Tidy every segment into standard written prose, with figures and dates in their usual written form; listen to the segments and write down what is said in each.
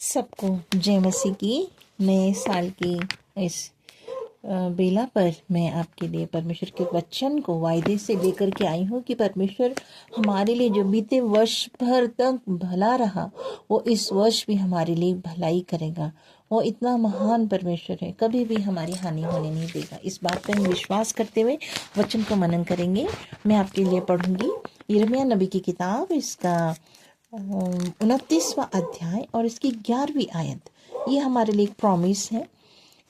सबको जय मसीह की। नए साल की इस बेला पर मैं आपके लिए परमेश्वर के वचन को वायदे से लेकर के आई हूँ कि परमेश्वर हमारे लिए जो बीते वर्ष भर तक भला रहा वो इस वर्ष भी हमारे लिए भलाई करेगा। वो इतना महान परमेश्वर है, कभी भी हमारी हानि होने नहीं देगा। इस बात पर हम विश्वास करते हुए वचन को मनन करेंगे। मैं आपके लिए पढ़ूंगी यिर्मयाह नबी की किताब, इसका 29वां अध्याय और इसकी 11वीं आयत। ये हमारे लिए एक प्रॉमिस है,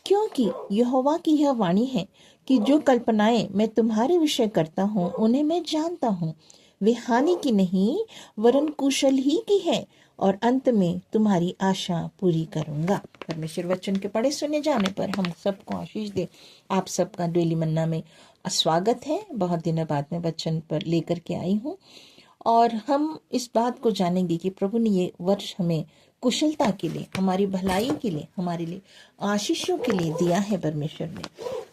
क्योंकि यहोवा की यह वाणी है कि जो कल्पनाएं मैं तुम्हारे विषय करता हूँ उन्हें मैं जानता हूँ। वे हानि की नहीं वरन कुशल ही की है, और अंत में तुम्हारी आशा पूरी करूंगा। परमेश्वर वचन के पढ़े सुने जाने पर हम सबको आशीष दे। आप सबका डेली मन्ना में स्वागत है। बहुत दिनों बाद मैं वचन पर लेकर के आई हूँ और हम इस बात को जानेंगे कि प्रभु ने ये वर्ष हमें कुशलता के लिए, हमारी भलाई के लिए, हमारे लिए आशीषों के लिए दिया है परमेश्वर ने।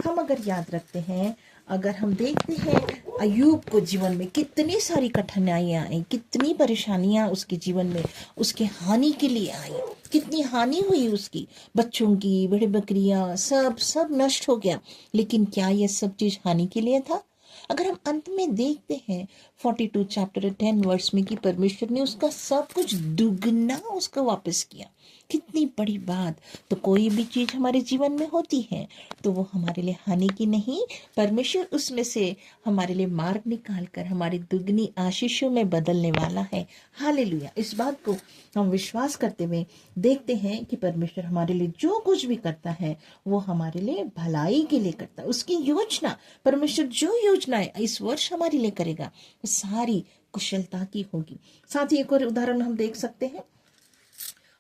हम अगर याद रखते हैं, अगर हम देखते हैं अय्यूब को जीवन में कितनी सारी कठिनाइयां आई, कितनी परेशानियां उसके जीवन में उसके हानि के लिए आई, कितनी हानि हुई उसकी, बच्चों की, भेड़ बकरियां, सब नष्ट हो गया। लेकिन क्या ये सब चीज हानि के लिए था? अगर हम अंत में देखते हैं 42 चैप्टर 10 वर्स में कि परमेश्वर ने उसका सब कुछ दुगना उसको वापस किया। कितनी बड़ी बात। तो कोई भी चीज हमारे जीवन में होती है तो वो हमारे लिए हानि की नहीं, परमेश्वर उसमें से हमारे लिए मार्ग निकाल कर हमारी दुगनी आशीषों में बदलने वाला है। हालेलुया। इस बात को हम विश्वास करते हुए देखते हैं कि परमेश्वर हमारे लिए जो कुछ भी करता है वो हमारे लिए भलाई के लिए करता है। उसकी योजना, परमेश्वर जो योजनाएं इस वर्ष हमारे लिए करेगा वो सारी कुशलता की होगी। साथ ही एक और उदाहरण हम देख सकते हैं,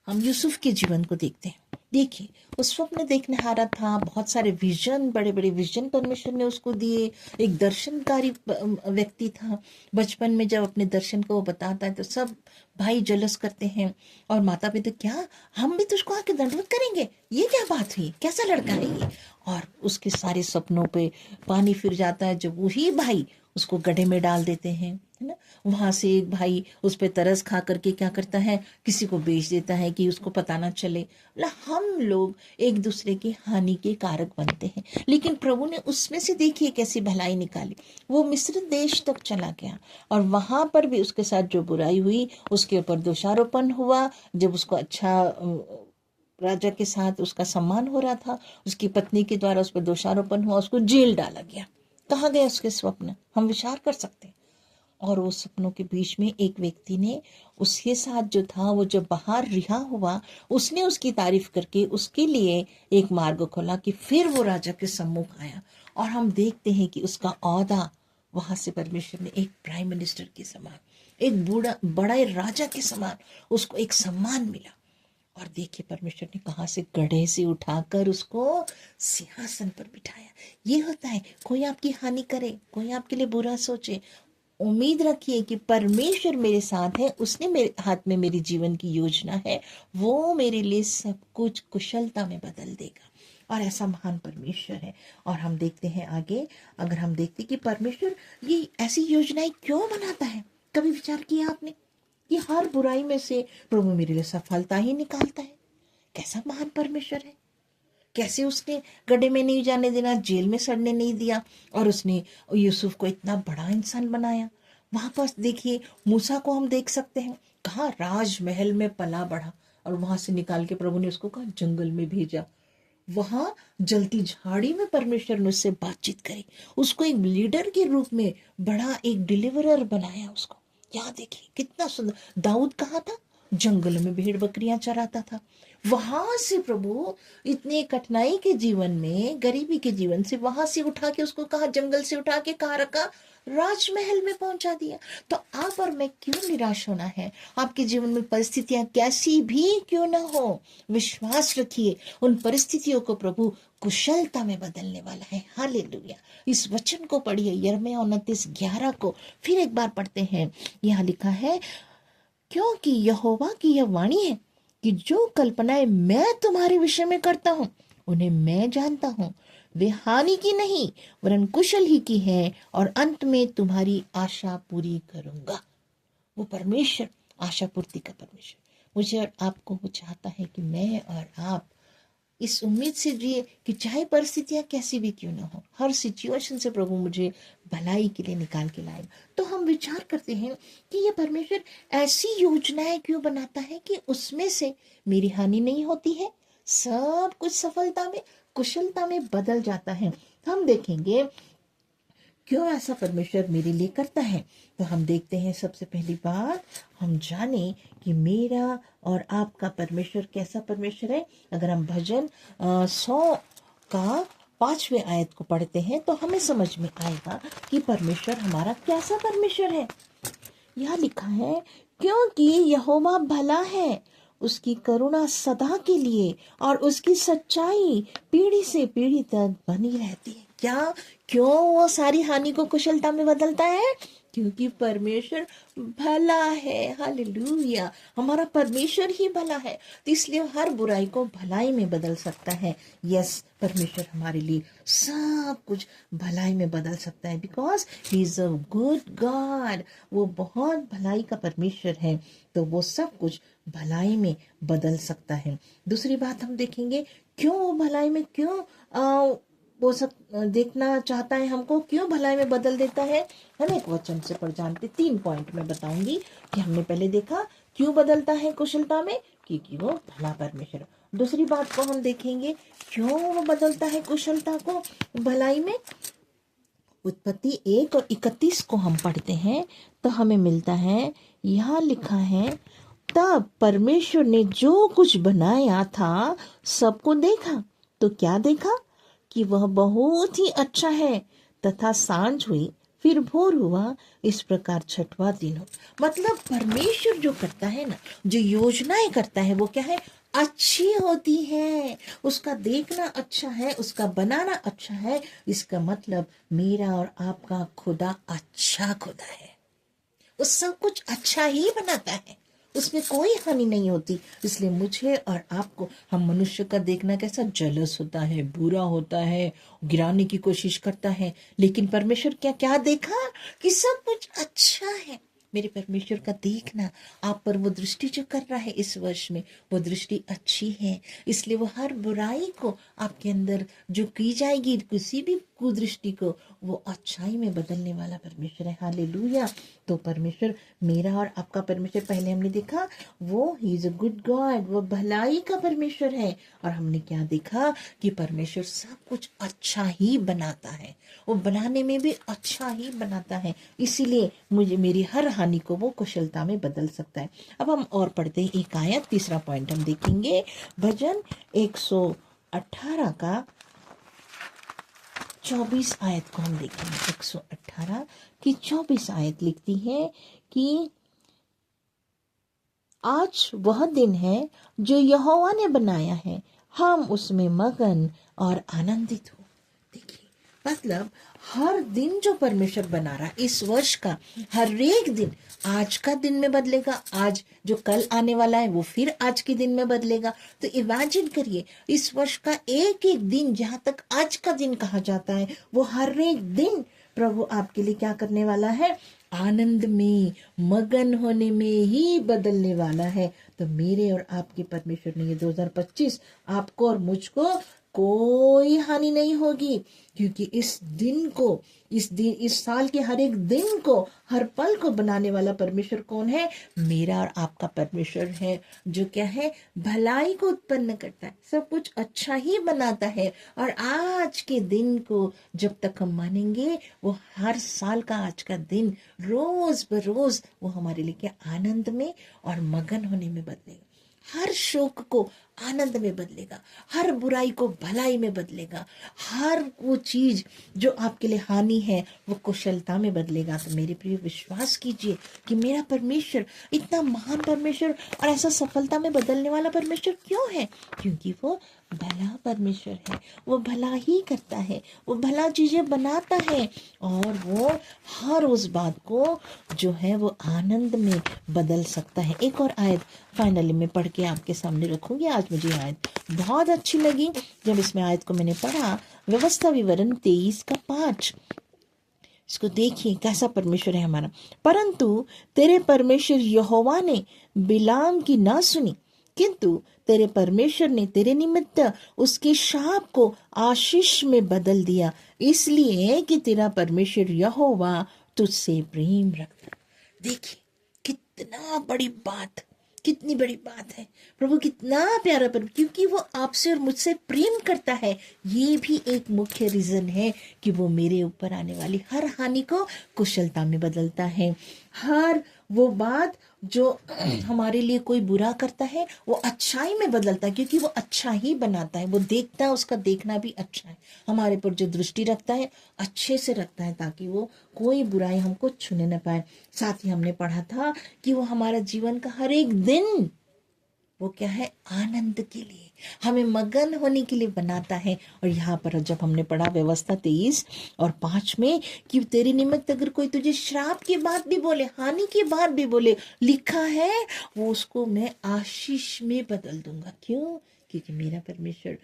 हम यूसुफ के जीवन को देखते हैं। देखिए, वो स्वप्न देखने हारा था, बहुत सारे विजन, बड़े बड़े विजन परमेश्वर ने उसको दिए। एक दर्शनकारी व्यक्ति था। बचपन में जब अपने दर्शन को वो बताता है तो सब भाई जलस करते हैं और माता पिता, क्या हम भी तुझको आके दंडवत करेंगे? ये क्या बात हुई? कैसा लड़का है ये? और उसके सारे सपनों पे पानी फिर जाता है जब वही भाई उसको गड्ढे में डाल देते हैं, है ना। वहां से एक भाई उस पर तरस खा करके क्या करता है, किसी को बेच देता है कि उसको पता ना चले। हम लोग एक दूसरे की हानि के कारक बनते हैं, लेकिन प्रभु ने उसमें से देखिए कैसी भलाई निकाली। वो मिस्र देश तक चला गया और वहां पर भी उसके साथ जो बुराई हुई उसके ऊपर दोषारोपण हुआ। जब उसको अच्छा राजा के साथ उसका सम्मान हो रहा था, उसकी पत्नी के द्वारा उस पर दोषारोपण हुआ, उसको जेल डाला गया। कहाँ गए उसके स्वप्न? हम विचार कर सकते हैं। और वो सपनों के बीच में एक व्यक्ति ने उसके साथ जो था, वो जब बाहर रिहा हुआ, उसने उसकी तारीफ करके उसके लिए एक मार्ग खोला कि फिर वो राजा के सम्मुख आया। और हम देखते हैं कि उसका औहदा वहां से परमेश्वर ने एक प्राइम मिनिस्टर के समान, एक बड़ा राजा के समान उसको एक सम्मान मिला। और देखिए परमेश्वर ने कहां से गड्ढे से उठाकर उसको सिंहासन पर बिठाया। ये होता है, कोई आपकी हानि करे, कोई आपके लिए बुरा सोचे, उम्मीद रखिए कि परमेश्वर मेरे साथ है, उसने मेरे हाथ में मेरी जीवन की योजना है, वो मेरे लिए सब कुछ कुशलता में बदल देगा। और ऐसा महान परमेश्वर है। और हम देखते हैं आगे, अगर हम देखते कि परमेश्वर ये ऐसी योजनाएं क्यों बनाता है, कभी विचार किया आपने कि हर बुराई में से प्रभु मेरे लिए सफलता ही निकालता है? कैसा महान परमेश्वर है। कैसे उसने गड्ढे में नहीं जाने देना, जेल में सड़ने नहीं दिया, और उसने यूसुफ को इतना बड़ा इंसान बनाया। वहां पर देखिए मूसा को हम देख सकते हैं, कहा राजमहल में पला बढ़ा और वहां से निकाल के प्रभु ने उसको कहा जंगल में भेजा। वहां जलती झाड़ी में परमेश्वर ने उससे बातचीत करी, उसको एक लीडर के रूप में बड़ा एक डिलीवरर बनाया उसको। यहाँ देखिए कितना सुंदर। दाऊद कहाँ था? जंगल में भेड़ बकरियां चराता था। वहां से प्रभु इतने कठिनाई के जीवन में, गरीबी के जीवन से, वहां से उठा के उसको कहा, जंगल से उठा के कहाँ रखा? राजमहल में पहुंचा दिया। तो आप और मैं क्यों निराश होना है? आपके जीवन में परिस्थितियां कैसी भी क्यों ना हो, विश्वास रखिए, उन परिस्थितियों को प्रभु कुशलता में बदलने वाला है। हालेलुया। इस वचन को पढ़िए, यिर्मयाह 29:11 को फिर एक बार पढ़ते हैं। यहाँ लिखा है, क्योंकि यहोवा की यह वाणी है कि जो कल्पनाएं मैं तुम्हारे विषय में करता हूं उन्हें मैं जानता हूं। वे हानि की नहीं वरन कुशल ही की है, और अंत में तुम्हारी आशा पूरी करूंगा। वो परमेश्वर आशा पूर्ति का परमेश्वर, मुझे और आपको वो चाहता है कि मैं और आप इस उम्मीद से जिए कि चाहे परिस्थितियां कैसी भी क्यों ना हो, हर सिचुएशन से प्रभु मुझे भलाई के लिए निकाल के लाए। तो हम विचार करते हैं कि ये परमेश्वर ऐसी योजनाएं क्यों बनाता है कि उसमें से मेरी हानि नहीं होती है, सब कुछ सफलता में, कुशलता में बदल जाता है। हम देखेंगे क्यों ऐसा परमेश्वर मेरे लिए करता है। तो हम देखते हैं, सबसे पहली बात हम जाने कि मेरा और आपका परमेश्वर कैसा परमेश्वर है। अगर हम भजन 100 का 5वें आयत को पढ़ते हैं तो हमें समझ में आएगा कि परमेश्वर हमारा कैसा परमेश्वर है। यह लिखा है, क्योंकि यहोवा भला है, उसकी करुणा सदा के लिए और उसकी सच्चाई पीढ़ी से पीढ़ी तक बनी रहती है। क्या? क्यों वो सारी हानि को कुशलता में बदलता है? क्योंकि परमेश्वर भला है। हालेलुया, हमारा परमेश्वर ही भला है, तो इसलिए हर बुराई को भलाई में बदल सकता है। यस, परमेश्वर हमारे लिए सब कुछ भलाई में बदल सकता है, because he is a good God. वो बहुत भलाई का परमेश्वर है, तो वो सब कुछ भलाई में बदल सकता है। दूसरी बात हम देखेंगे, क्यों वो भलाई में क्यों वो सब देखना चाहता है हमको, क्यों भलाई में बदल देता है। हम एक वचन से पढ़ जानते, 3 पॉइंट में बताऊंगी कि हमने पहले देखा क्यों बदलता है कुशलता में, क्योंकि वो भला परमेश्वर। दूसरी बात को हम देखेंगे, क्यों वो बदलता है कुशलता को भलाई में। उत्पत्ति 1 और 31 को हम पढ़ते हैं तो हमें मिलता है, यहाँ लिखा है, तब परमेश्वर ने जो कुछ बनाया था सबको देखा, तो क्या देखा कि वह बहुत ही अच्छा है। तथा सांझ हुई, फिर भोर हुआ, इस प्रकार 6वां दिन हो। मतलब परमेश्वर जो करता है ना, जो योजनाएं करता है, वो क्या है? अच्छी होती है। उसका देखना अच्छा है, उसका बनाना अच्छा है। इसका मतलब मेरा और आपका खुदा अच्छा खुदा है। वो सब कुछ अच्छा ही बनाता है, उसमें कोई हानि नहीं होती। इसलिए मुझे और आपको, हम मनुष्य का देखना कैसा जलस होता है, बुरा होता है, गिराने की कोशिश करता है, लेकिन परमेश्वर क्या क्या देखा कि सब कुछ अच्छा है। मेरे परमेश्वर का देखना, आप पर वो दृष्टि जो कर रहा है इस वर्ष में, वो दृष्टि अच्छी है। इसलिए वो हर बुराई को आपके अंदर जो की जाएगी, किसी भी कुदृष्टि को, वो अच्छाई में बदलने वाला परमेश्वर है। हालेलुया। तो परमेश्वर, मेरा और आपका परमेश्वर, पहले हमने देखा वो he is a good God, वो भलाई का परमेश्वर है। और हमने क्या देखा कि परमेश्वर सब कुछ अच्छा ही बनाता है, वो बनाने में भी अच्छा ही बनाता है। इसीलिए मुझे, मेरी हर हानि को वो कुशलता में बदल सकता है। अब हम और पढ़ते हैं एक आयत, तीसरा पॉइंट हम देखेंगे, भजन 118 का 24 आयत को हम देखेंगे। 118 की 24 आयत लिखती है कि आज वह दिन है जो यहोवा ने बनाया है, हम उसमें मगन और आनंदित हो। देखिए, मतलब हर दिन जो परमेश्वर बना रहा इस वर्ष का, हर एक दिन आज का दिन में बदलेगा। आज जो कल आने वाला है वो फिर आज के दिन में बदलेगा। तो इमेजिन करिए, इस वर्ष का एक एक दिन, जहां तक आज का दिन कहा जाता है, वो हर एक दिन प्रभु आपके लिए क्या करने वाला है? आनंद में, मगन होने में ही बदलने वाला है। तो मेरे और आपके परमेश्वर ने ये 2025 आपको और मुझको कोई हानि नहीं होगी, क्योंकि इस दिन को, इस साल के हर एक दिन को, हर पल को बनाने वाला परमेश्वर कौन है? मेरा और आपका परमेश्वर है, जो क्या है? भलाई को उत्पन्न करता है, सब कुछ अच्छा ही बनाता है। और आज के दिन को जब तक हम मानेंगे, वो हर साल का आज का दिन रोज बरोज वो हमारे लिए क्या? आनंद में और मगन होने में बदलेगा। हर शोक को आनंद में बदलेगा, हर बुराई को भलाई में बदलेगा, हर वो चीज जो आपके लिए हानि है वो कुशलता में बदलेगा। तो मेरे प्रिय, विश्वास कीजिए कि मेरा परमेश्वर इतना महान परमेश्वर और ऐसा सफलता में बदलने वाला परमेश्वर क्यों है? क्योंकि वो भला परमेश्वर है, वो भला ही करता है, वो भला चीजें बनाता है, और वो हर उस बात को जो है वो आनंद में बदल सकता है। एक और आयत फाइनली मैं पढ़ के आपके सामने रखूंगी। आज मुझे आयत बहुत अच्छी लगी जब इसमें आयत को मैंने पढ़ा। व्यवस्था विवरण 23 का 5, इसको देखिए कैसा परमेश्वर है हमारा। परंतु तेरे परमेश्वर यहोवा ने बिलाम की ना सुनी, किंतु तेरे परमेश्वर ने तेरे निमित्त उसके शाप को आशीष में बदल दिया, इसलिए कि तेरा परमेश्वर यहोवा तुझसे प्रेम रखता। देखिए कितना बड़ी बात, कितनी बड़ी बात है। प्रभु कितना प्यारा परम, क्योंकि वो आपसे और मुझसे प्रेम करता है। ये भी एक मुख्य रीजन है कि वो मेरे ऊपर आने वाली हर हानि को कुशलता में बदलता है। हर वो बात जो हमारे लिए कोई बुरा करता है वो अच्छाई में बदलता है, क्योंकि वो अच्छा ही बनाता है। वो देखता है, उसका देखना भी अच्छा है। हमारे पर जो दृष्टि रखता है अच्छे से रखता है, ताकि वो कोई बुराई हमको छूने न पाए। साथ ही हमने पढ़ा था कि वो हमारा जीवन का हर एक दिन वो क्या है, आनंद के लिए, हमें मगन होने के लिए बनाता है। और यहाँ पर जब हमने पढ़ा व्यवस्था 23 और 5 में कि तेरे निमित्त अगर कोई तुझे श्राप की बात भी बोले, हानि की बात भी बोले, लिखा है वो उसको मैं आशीष में बदल दूंगा। क्यों? क्योंकि मेरा परमेश्वर,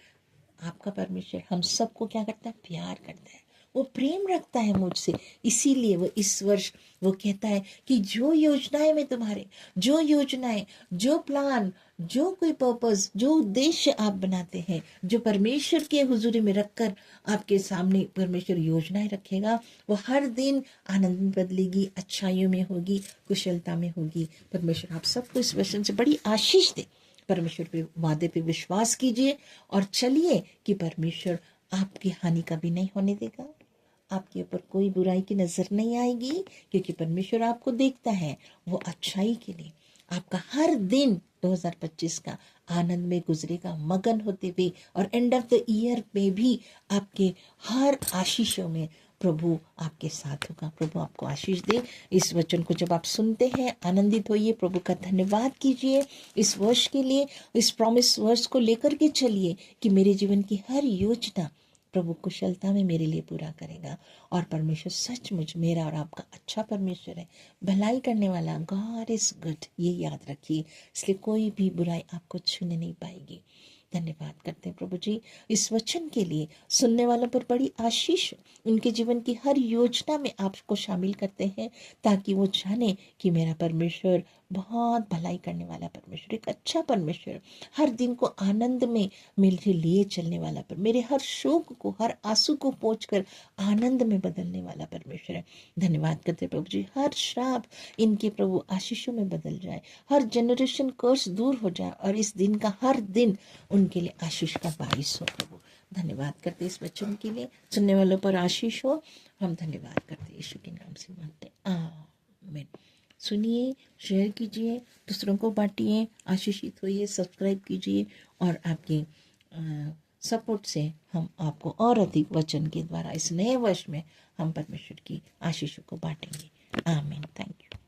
आपका परमेश्वर हम सबको क्या करता है, प्यार करता है, वो प्रेम रखता है मुझसे। इसीलिए वो इस वर्ष वो कहता है कि जो योजनाएं मैं तुम्हारे, जो योजनाएं, जो प्लान, जो कोई पर्पस, जो उद्देश्य आप बनाते हैं, जो परमेश्वर के हुजूरी में रखकर आपके सामने परमेश्वर योजनाएं रखेगा, वो हर दिन आनंद में बदलेगी, अच्छाइयों में होगी, कुशलता में होगी। परमेश्वर आप सबको इस वचन से बड़ी आशीष दे। परमेश्वर पे वादे पे विश्वास कीजिए और चलिए कि परमेश्वर आपकी हानि कभी नहीं होने देगा, आपके ऊपर कोई बुराई की नजर नहीं आएगी, क्योंकि परमेश्वर आपको देखता है वो अच्छाई के लिए। आपका हर दिन 2025 का आनंद में गुजरेगा, मगन होते हुए, और एंड ऑफ द ईयर में भी आपके हर आशीषों में प्रभु आपके साथ होगा। प्रभु आपको आशीष दे। इस वचन को जब आप सुनते हैं आनंदित होइए, प्रभु का धन्यवाद कीजिए इस वर्ष के लिए। इस प्रॉमिस वर्ष को लेकर के चलिए कि मेरे जीवन की हर योजना प्रभु कुशलता में मेरे लिए पूरा करेगा। और परमेश्वर सचमुच मेरा और आपका अच्छा परमेश्वर है, भलाई करने वाला। गॉड इज गुड, ये याद रखिए। इसलिए कोई भी बुराई आपको छूने नहीं पाएगी। धन्यवाद करते हैं प्रभु जी इस वचन के लिए। सुनने वालों पर बड़ी आशीष, उनके जीवन की हर योजना में आपको शामिल करते हैं, ताकि वो जाने कि मेरा परमेश्वर बहुत भलाई करने वाला परमेश्वर, एक अच्छा परमेश्वर, हर दिन को आनंद में मेरे लिए चलने वाला पर, मेरे हर शोक को, हर आंसू को पोंछकर आनंद में बदलने वाला परमेश्वर है। धन्यवाद करते प्रभु जी। हर श्राप इनके प्रभु आशीषों में बदल जाए, हर जनरेशन कर्स दूर हो जाए, और इस दिन का हर दिन उनके लिए आशीष का बारिश हो प्रभु। धन्यवाद करते इस वचन के लिए, सुनने वालों पर आशीष हो। हम धन्यवाद करते यीशु के नाम से मांगते, आमीन। सुनिए, शेयर कीजिए, दूसरों को बांटिए, आशीषित होइए, सब्सक्राइब कीजिए, और आपके सपोर्ट से हम आपको और अधिक वचन के द्वारा इस नए वर्ष में हम परमेश्वर की आशीषों को बांटेंगे। आमीन। Thank you.